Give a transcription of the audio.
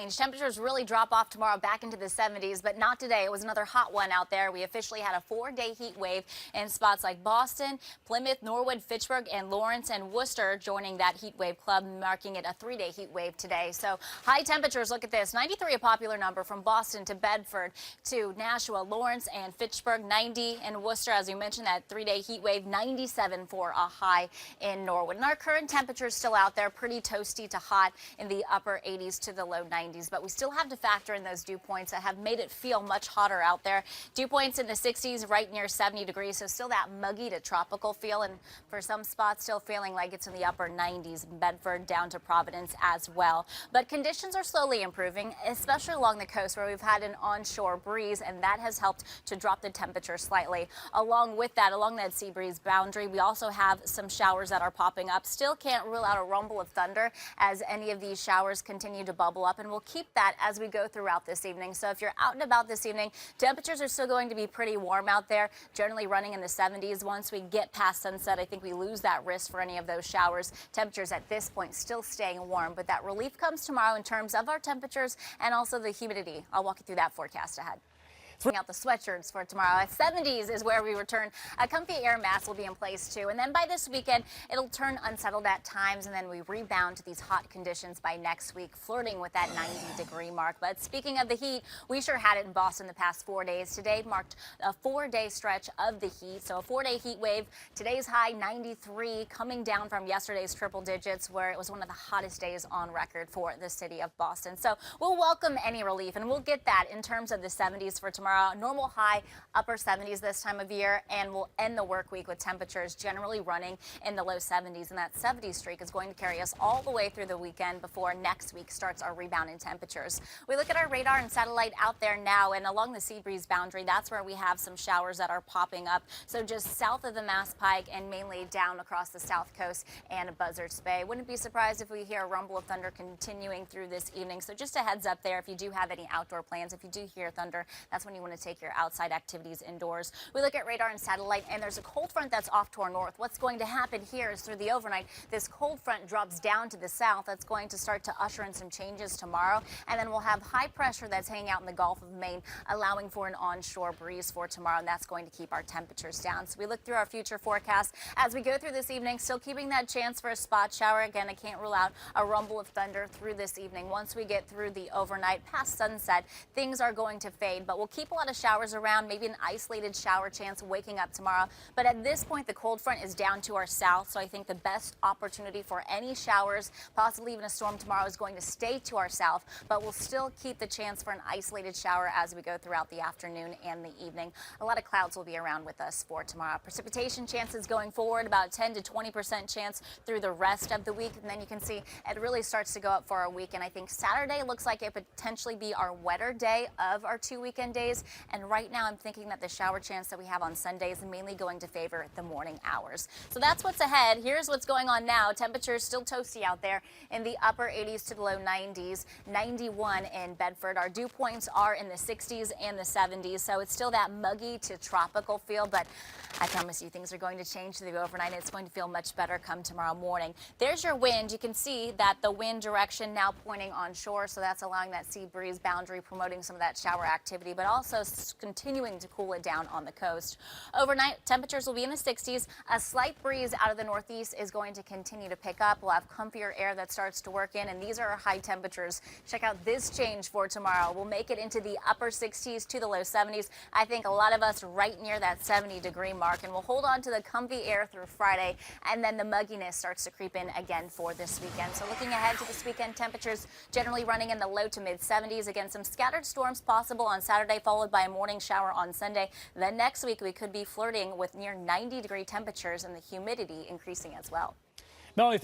Temperatures really drop off tomorrow back into the 70s, but not today. It was another hot one out there. We officially had a 4-day heat wave in spots like Boston, Plymouth, Norwood, Fitchburg, and Lawrence and Worcester joining that heat wave club, marking it a 3-day heat wave today. So high temperatures, look at this. 93, a popular number from Boston to Bedford to Nashua, Lawrence, and Fitchburg. 90 in Worcester, as we mentioned, that 3-day heat wave. 97 for a high in Norwood. And our current temperature is still out there, pretty toasty to hot in the upper 80s to the low 90s. But we still have to factor in those dew points that have made it feel much hotter out there. Dew points in the 60s, right near 70 degrees, so still that muggy to tropical feel, and for some spots still feeling like it's in the upper 90s, Bedford down to Providence as well. But conditions are slowly improving, especially along the coast where we've had an onshore breeze, and that has helped to drop the temperature slightly. Along with that, along that sea breeze boundary, we also have some showers that are popping up. Still can't rule out a rumble of thunder as any of these showers continue to bubble up, and we'll keep that as we go throughout this evening. So if you're out and about this evening, temperatures are still going to be pretty warm out there, generally running in the 70s. Once we get past sunset, I think we lose that risk for any of those showers. Temperatures at this point still staying warm, but that relief comes tomorrow in terms of our temperatures and also the humidity. I'll walk you through that forecast ahead. Bring out the sweatshirts for tomorrow. At 70s is where we return. A comfy air mass will be in place too. And then by this weekend, it'll turn unsettled at times, and then we rebound to these hot conditions by next week, flirting with that 90-degree mark. But speaking of the heat, we sure had it in Boston the past 4 days. Today marked a 4-day stretch of the heat. So a 4-day heat wave. Today's high 93, coming down from yesterday's triple digits, where it was one of the hottest days on record for the city of Boston. So we'll welcome any relief, and we'll get that in terms of the 70s for tomorrow. Normal high upper 70s this time of year, and we'll end the work week with temperatures generally running in the low 70s, and that 70 streak is going to carry us all the way through the weekend before next week starts our rebound in temperatures. We look at our radar and satellite out there now, and along the sea breeze boundary, that's where we have some showers that are popping up. So just south of the Mass Pike and mainly down across the south coast and Buzzards Bay. Wouldn't be surprised if we hear a rumble of thunder continuing through this evening. So just a heads up there, if you do have any outdoor plans, if you do hear thunder, that's when you want to take your outside activities indoors. We look at radar and satellite, and there's a cold front that's off to our north. What's going to happen here is through the overnight, this cold front drops down to the south. That's going to start to usher in some changes tomorrow, and then we'll have high pressure that's hanging out in the Gulf of Maine, allowing for an onshore breeze for tomorrow, and that's going to keep our temperatures down. So we look through our future forecast as we go through this evening, still keeping that chance for a spot shower. Again, I can't rule out a rumble of thunder through this evening. Once we get through the overnight past sunset, things are going to fade, but we'll keep a lot of showers around, maybe an isolated shower chance waking up tomorrow. But at this point, the cold front is down to our south, so I think the best opportunity for any showers, possibly even a storm tomorrow, is going to stay to our south, but we'll still keep the chance for an isolated shower as we go throughout the afternoon and the evening. A lot of clouds will be around with us for tomorrow. Precipitation chances going forward, about 10 to 20% chance through the rest of the week, and then you can see it really starts to go up for our weekend. I think Saturday looks like it potentially be our wetter day of our 2 weekend days, and right now I'm thinking that the shower chance that we have on Sunday is mainly going to favor the morning hours. So that's what's ahead. Here's what's going on now. Temperatures still toasty out there in the upper 80s to the low 90s, 91 in Bedford. Our dew points are in the 60s and the 70s, so it's still that muggy to tropical feel, but I promise you things are going to change through the overnight. It's going to feel much better come tomorrow morning. There's your wind. You can see that the wind direction now pointing onshore, so that's allowing that sea breeze boundary, promoting some of that shower activity, but also continuing to cool it down on the coast. Overnight, temperatures will be in the 60s. A slight breeze out of the northeast is going to continue to pick up. We'll have comfier air that starts to work in, and these are our high temperatures. Check out this change for tomorrow. We'll make it into the upper 60s to the low 70s. I think a lot of us right near that 70-degree mark, and we'll hold on to the comfy air through Friday, and then the mugginess starts to creep in again for this weekend. So looking ahead to this weekend, temperatures generally running in the low to mid 70s. Again, some scattered storms possible on Saturday, followed by a morning shower on Sunday. Then next week, we could be flirting with near 90-degree temperatures and the humidity increasing as well. Melanie,